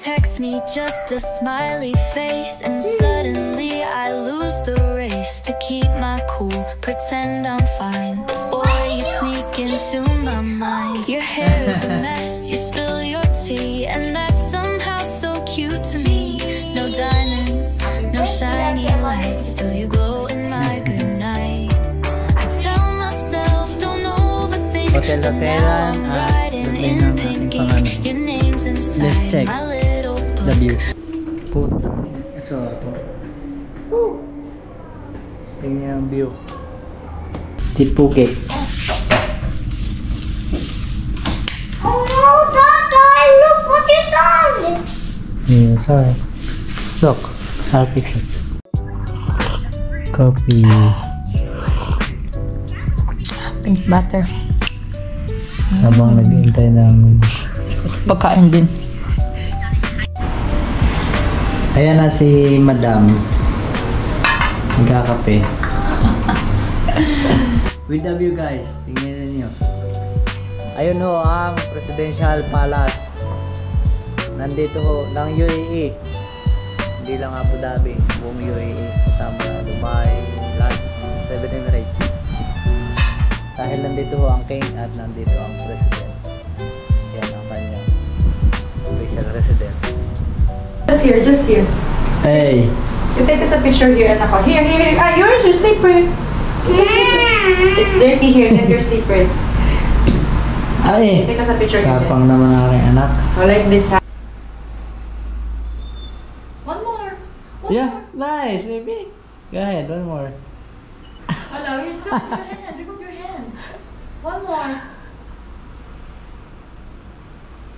text me just a smiley face, and suddenly I lose the race to keep my cool, pretend I'm fine. But boy, you sneak into my mind. Your hair is a mess, you spill your tea, and that's somehow so cute to me. No diamonds, no shiny lights, still you glow in my good night. I tell myself don't overthink, but now I'm riding in pink ink. Your name's inside my little book. The view. Puta. Sorry. Tingnan ang view. Tipuke. Oh no, Dada! Look what you done! Yeah, sorry. Look, I'll fix it. Copy. Pink butter. Habang naghihintay ng Pagkain din. ayan na si Madam. Nagkakape. With the view guys, tingnan niyo. Ayun ho ang Presidential Palace. Nandito ho ng UAE. Hindi lang Abu Dhabi, buong UAE. Kasama na Dubai, lahat, 7 Emirates. Dahil nandito ho ang King at nandito ang President. Yan ang kanyang official residence. Just here. Hey! You take us a picture here, and ako. Here. Ah, yours, your slippers. It's dirty here, get your slippers. Ay! Take us a picture here. Kapang naman ang aking anak. I like this. One more. Yeah, nice, baby. Go ahead, one more. Hello, you took your hand. Remove your hand. One more.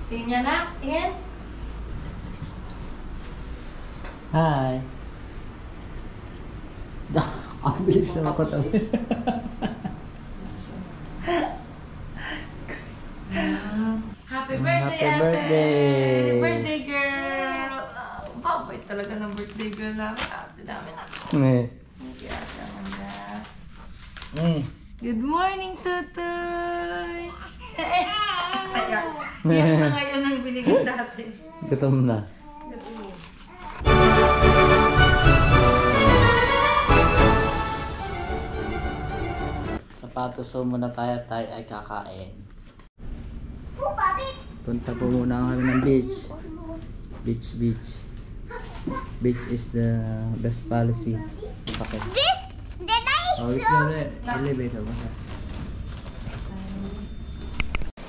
Tingnan na. Tingnan. Hi. Ang bilis na ako tabi. Happy birthday, Happy ate! birthday! Birthday girl! Baboy talaga ng birthday girl namin. Ate namin ako. Good morning, Tutoy! Yan na ngayon ang binigay sa atin. Gutom na. Sapatos so muna tayo ay kakain. Punta po muna kami ng beach. Beach. Beach is the best policy. Okay. This, the nice Oh, it's the elevator.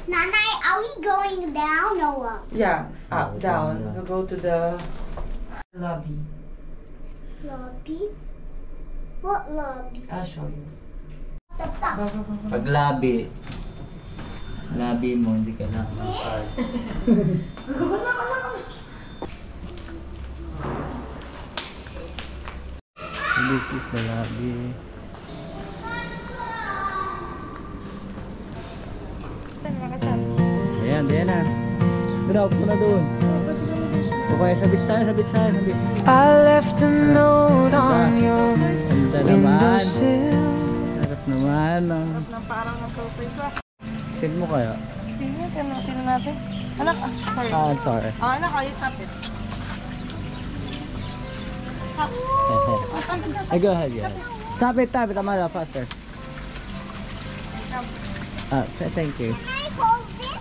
Nanay, are we going down or what? Yeah, Oh, up, down. down. We'll go to the lobby. Lobby? What lobby? I'll show you. The top. Pag labi mo, hindi ka na makakal. This is the lobby. Ayan na. Pero upo na doon. Okay, sabit tayo. I left a note on your Sanda naman. Sarap naman. Ng parang nagkapit ko. Steam mo kaya? Sige, tingnan natin. Anak, sorry. Ah, I'm sorry. Anak, you tap it. Hey, go ahead, yeah. Tap it, Amala, faster. Thank you. Can I hold this?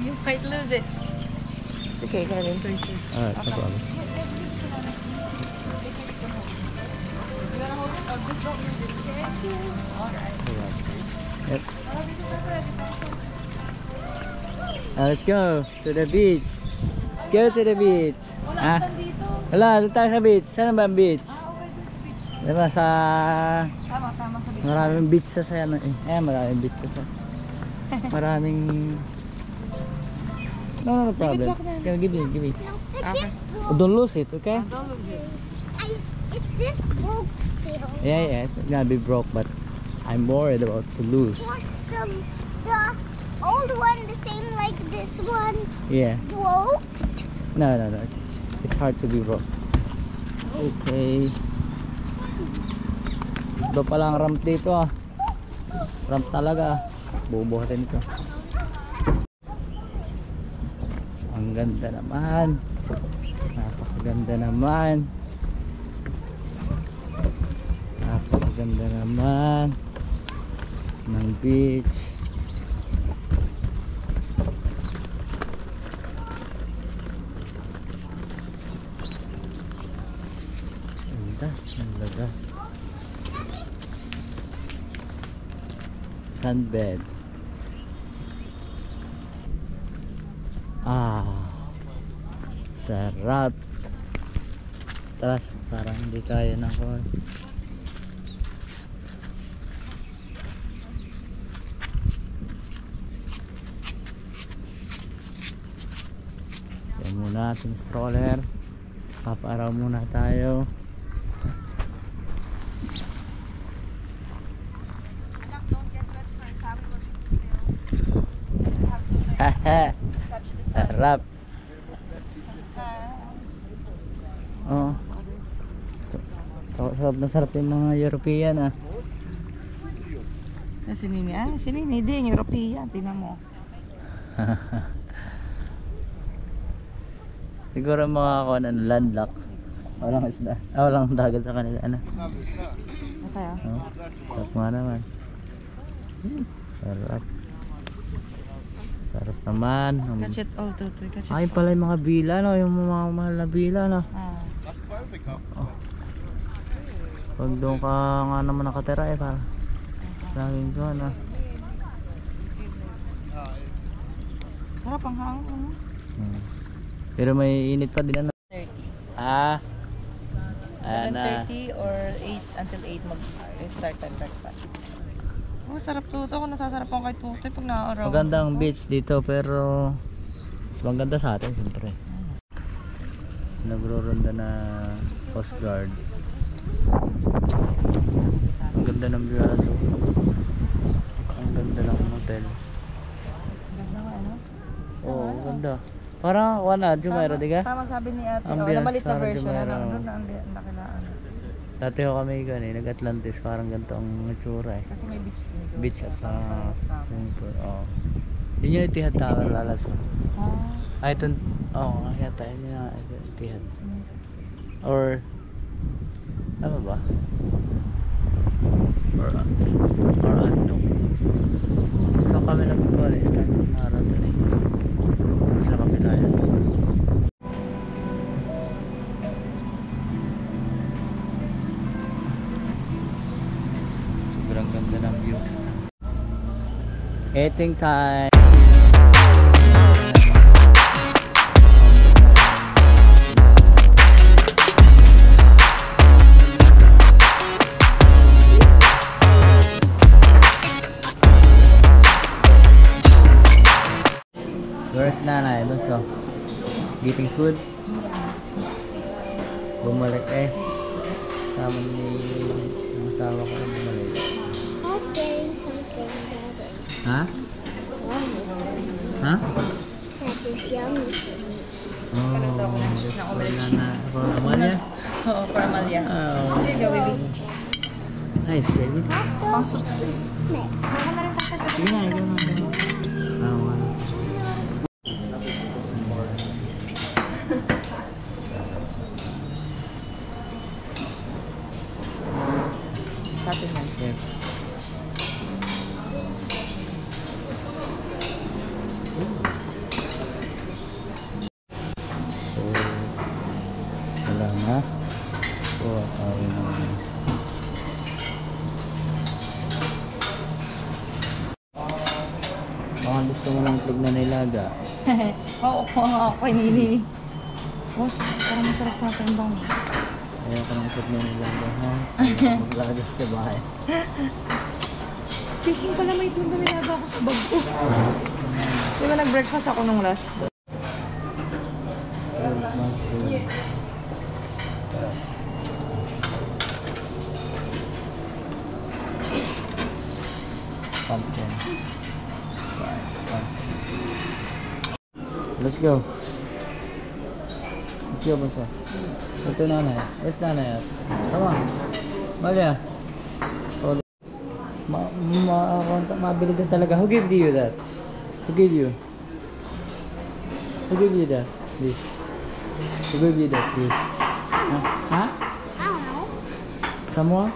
You might lose it. It's okay, Kevin. Thank you. Alright, no problem. You wanna hold it? Or just don't lose it, okay? Alright. Yep. Let's go to the beach. Let's go to the beach. Ah? Wala, doon tayo sa beach. Saan ba ang beach? Diba sa... Tama sa beach. Maraming beach sa sayan. Maraming beach sa sayan. Maraming... No problem. Give me. Okay. Don't lose it, okay? Don't lose it. It's this broke still. Yeah, it's gonna be broke, but I'm worried about to lose. What the old one the same like this one Yeah. broke? No. It's hard to be broke. Okay. Ito palang ramp dito ah. Ramp talaga. Bubuhatin ko. Ang Napakaganda naman. Napakaganda naman. Napakaganda naman ng beach. Ganda. Sunbed. Sarap. Taras, parang hindi kaya na ako. Yan muna ating stroller. Papaaraw muna tayo. Sarap. Oh. Sarap na sarap yung mga European Si Nini din, European, tingnan mo. Siguro mga landlock. Walang isda. Walang dagat sa kanila. Ano tayo? Sarap nga naman. Sarap. Sarap naman. Catch it all, Tutoy. Catch it Ay pala yung mga bila, no? Yung mga mahal na bila, no? Oh. Pag doon ka nga naman nakatira para laging doon, no? Sarap ang hangin. Pero may init pa din, ano? 30. 7:30 or 8 until 8 mag-start time breakfast. Sarap Tuto. Ako nasasarap ako kay Tutoy pag na-araw. Magandang beach dito pero mas maganda sa atin siyempre. Nagro-ronda na Coast Guard. Ang ganda ng Biado. Ang ganda ng hotel. Ganda nga, ano? Oo, ang ganda. Parang Jumeirah, di ka? Tama sabi ni ate. Ambience, Namalit na parang version. Jumeirah, Doon na ang nakilaan. Dati ko kami nag-Atlantis, parang ganito ang itsura eh. Kasi may beach din doon. Beach at swimming pool. Oo. Yun yung Etihad Tower, lalas mo. Ay, ito, yata yun yung Etihad. Or, ano ba? Or ano? So kami nag-college, start ng marathon eh. Sa kapila yan. Sobrang ganda ng view. Eating time. Where's nanay? Doon so getting food. Bumalik eh. Sama ni asawa ko bumalik. I was getting something better. Ha? Ha? That is yummy for me. Oh, for Amalia? Oo, for Amalia. Oh. Here you go, baby. Nice, baby. Pasok. Sige na, ikaw na. Sa atin yan. Yep. So, wala na. So, ayun na. Baka gusto mo lang tignan na ilaga. Oo, ako kay Nini. Oh, parang masarap natin bang. Ayaw ko nang tignan na ilaga, ha? Maglaga sa bahay. Speaking pala, may tunda nilaga ako sa bag ko. Di ba nag-breakfast ako nung last? Pumpkin. Let's go. Let's go, Banso. Ito nanay. Where's nanay at? Come on. Malia. Oh, mabilig din talaga. Who gave you that? Who gave you? Who gave you that? This. Who gave you that? This. Huh? I don't know. Someone?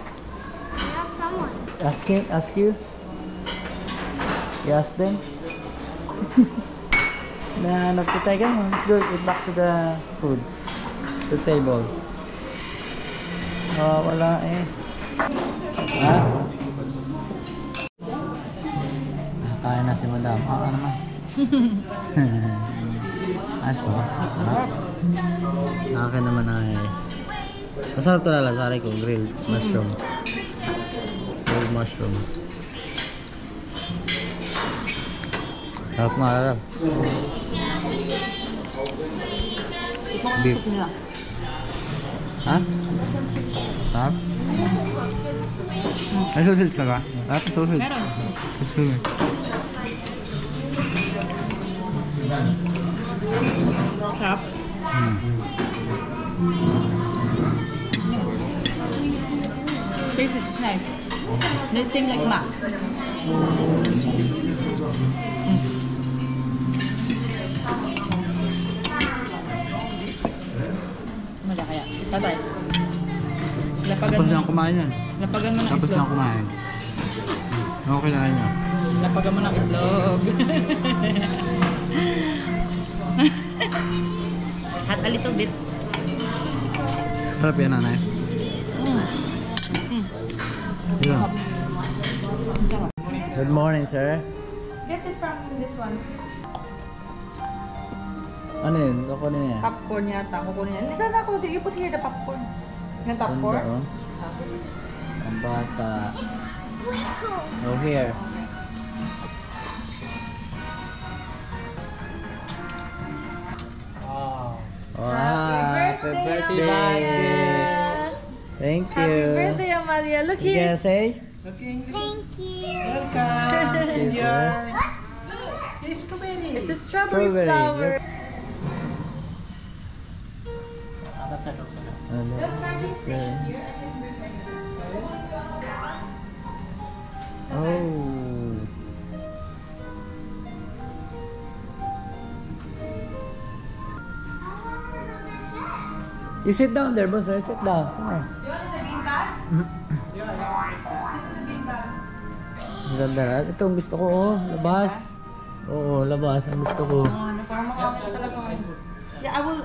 Not someone. Ask you? You ask them? Nah, not to take them. Let's go back to the food. The table. Oh, wala eh. Ha? Kaya na si madam. Ano naman? Ayos ba? Akin naman ay masarap to lalasari ko. Grilled mushroom. Grilled mushroom. Sarap na harap. Beef. Ha? Sarap? May sausage na ba? Sarap na sausage. Meron. Sarap. Taste is nice. It seems like mac. Mala kaya. Tatay. Lapagan Tapos mo. lang kumain yan. Lapagan mo ng Tapos itlog. lang kumain. Okay na niya. Lapagan mo ng itlog. Hot a little bit. Sarap yan, nanay. Yeah. Good morning, sir. Get it from this one. Ano yun? Ako na yan. Popcorn yata. Kukunin niya. Hindi na ako. You put here the popcorn. Yung popcorn? Ganda, oh. Ang bata. Oh, here. Wow, happy birthday! Thank you. Happy birthday, Amalia. Look You here. gonna say? Thank you. Yes, sir. It's a strawberry, Strawberry. flower. Yep. Ano? Yes. Oh. You sit down there, boss. Sit down. Come on. You want the beanbag? Sit in the beanbag. Ang ganda na. Ito ang gusto ko, oh. Labas. Oo, labas. Ang gusto ko. Parang makakita talaga ako. Yeah, I will...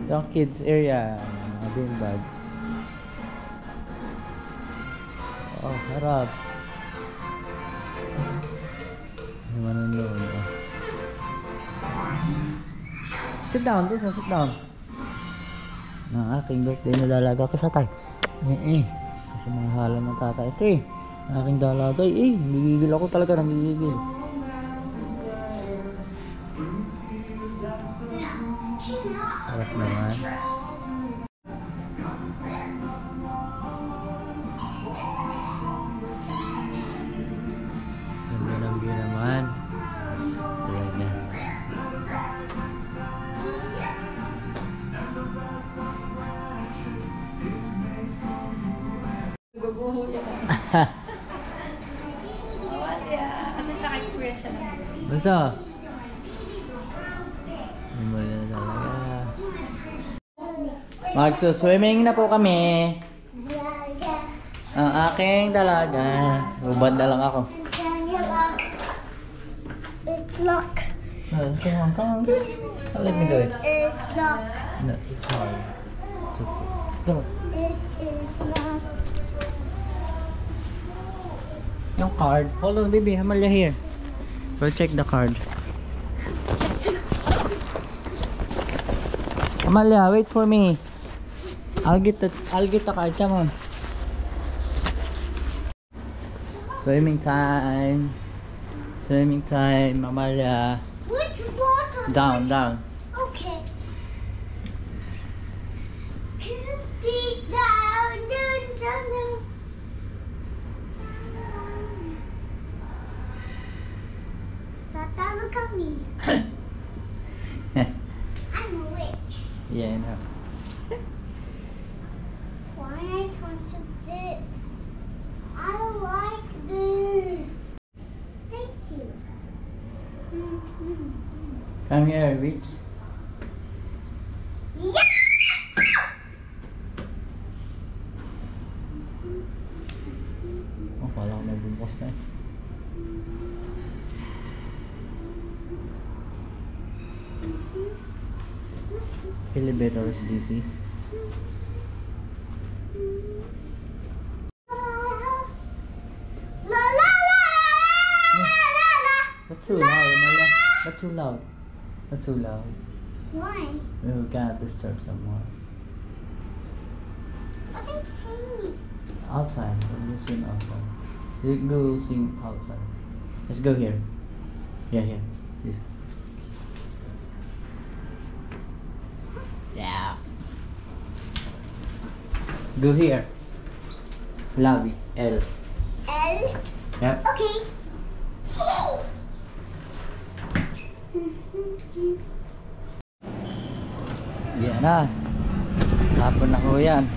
Ito ang kids area. Mga beanbag. Oh, sarap. Yung manonood. Oh. Sit down, boss. Sit down. Ang aking birthday na dalaga ko sa tay. Kasi mahalan ng tatay ito eh. Ang aking dalaga nagigil ako talaga, nagigil. Sarap naman. Ganda ng view naman. Talaga. At least naka-experience siya na. Basta. Wala na talaga. Magsuswimming na po kami. Ang aking dalaga. Ubad na lang ako. It's locked. Come on. Let me do it. It's locked. No, it's hard. Come on. It is locked. Yung card. Hold on, baby. Amalia here. We'll check the card. Amalia, wait for me. I'll get the card. Come on. Swimming time. Swimming time, Amalia. Which bottle? Down, down. Okay. 2 feet down, down, down, down. Tata, look at me. I'm rich. Yeah, I know. Why I touch this? I like this. Thank you. Come here, bitch. Yeah! Oh, wala ko nagbubukas na eh. Elevator is DC. La la la la la. That's too loud, Amalia. That's too loud. That's too loud. Why? We can't disturb someone. What am I singing? Outside. We'll sing outside. You go sing outside. Let's go here. Yeah, here. This. Yeah. Go here. Lobby. L. L. Yep. Okay. Yan na. Hapon na ko yan.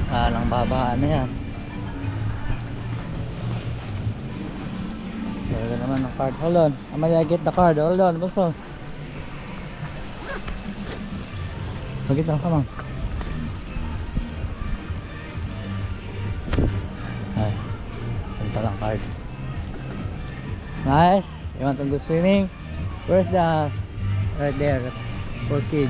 Kalang babaan na yan. Talaga naman ang card. Hold on. Amalia, get the card. Hold on. Basta. Pagit na. Come on. Ay. Punta lang card. Nice. You want to go swimming? Where's the... Right there. For kids.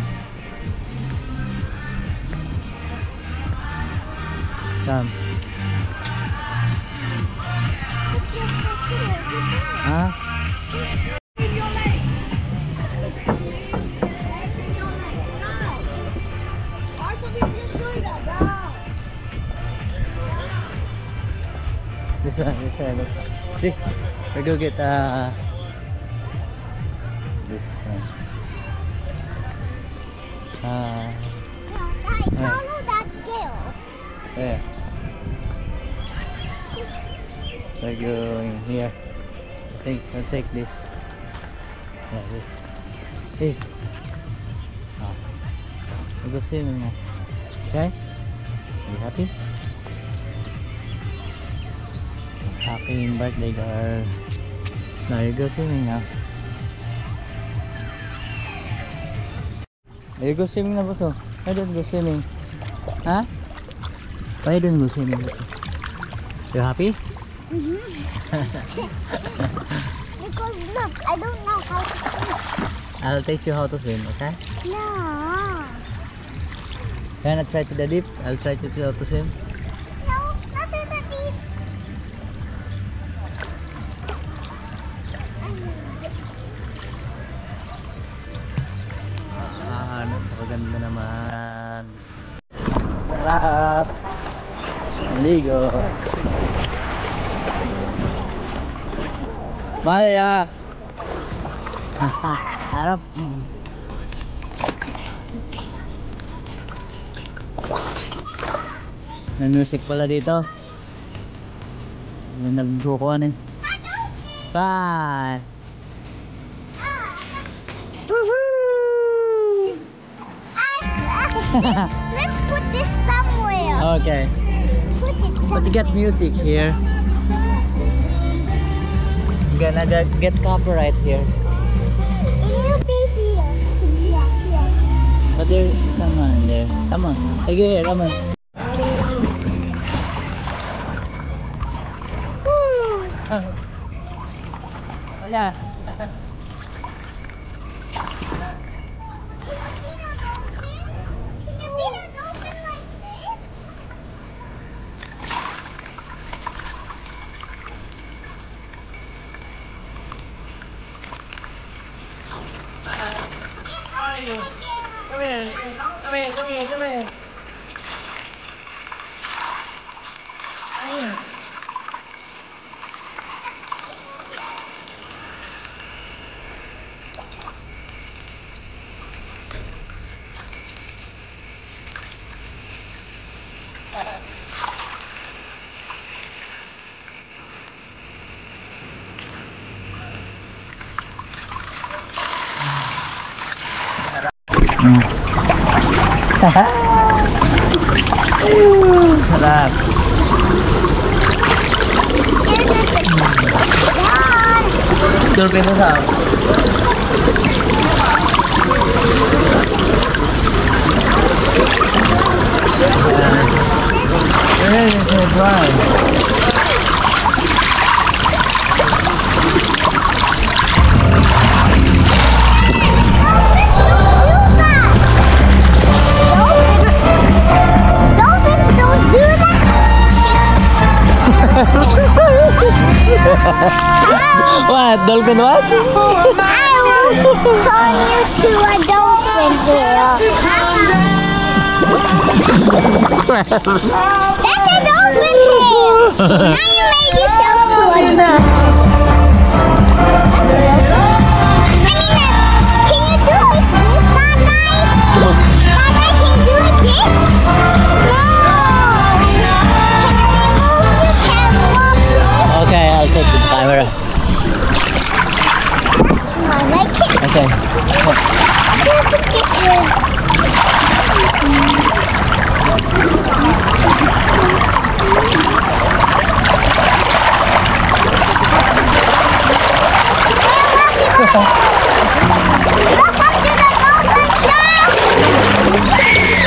Come. Huh? This one. See, we go get this one. I follow that girl. There. We're going here. I think I'll take this. Yeah, this. Oh. We'll go swimming now. Okay? Are you happy? Happy birthday, girl. Now you go swimming now. You go swimming na, Buso. Why don't you go swimming? Huh? Why don't you go swimming, Buso? You happy? Because look, I don't know how to swim. I'll teach you how to swim, okay? No. Can I try to the deep? I'll try to teach you how to swim. No, not in the deep. Napakaganda naman. Sarap. Ligo. Maya. Harap. May music pala dito. May nagbukuan eh. Bye. Let's put this somewhere. Okay. Put it But somewhere. you get music here. You're gonna get copyright here. You be here. Yeah, here. But there's someone in there. Come on. Take it here. Come on. Wala. Can you be not open like this? Come here. Come here. Come here. Come here. Sarap. Dolphin na sa This is right. Dolphins don't do that. What? Dolphin what? I will turn you to a dolphin here. That's a dolphin here. Now you made yourself to a dolphin. That's a dolphin. I mean, can you do it this, Tata? Tata, can you do it this? No. Can you remove your camera, please? Okay, I'll take the camera. I like it. Okay. Here's the picture. Look up to the dolphin now! Wait,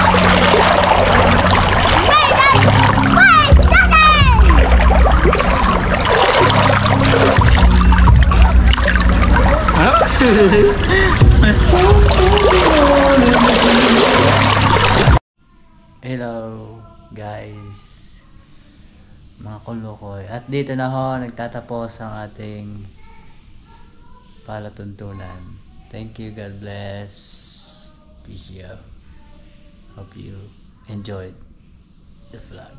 Hello guys, mga kulukoy. At dito na ho nagtatapos ang ating palatuntunan. Thank you, God bless. Peace out. Hope you enjoyed the vlog.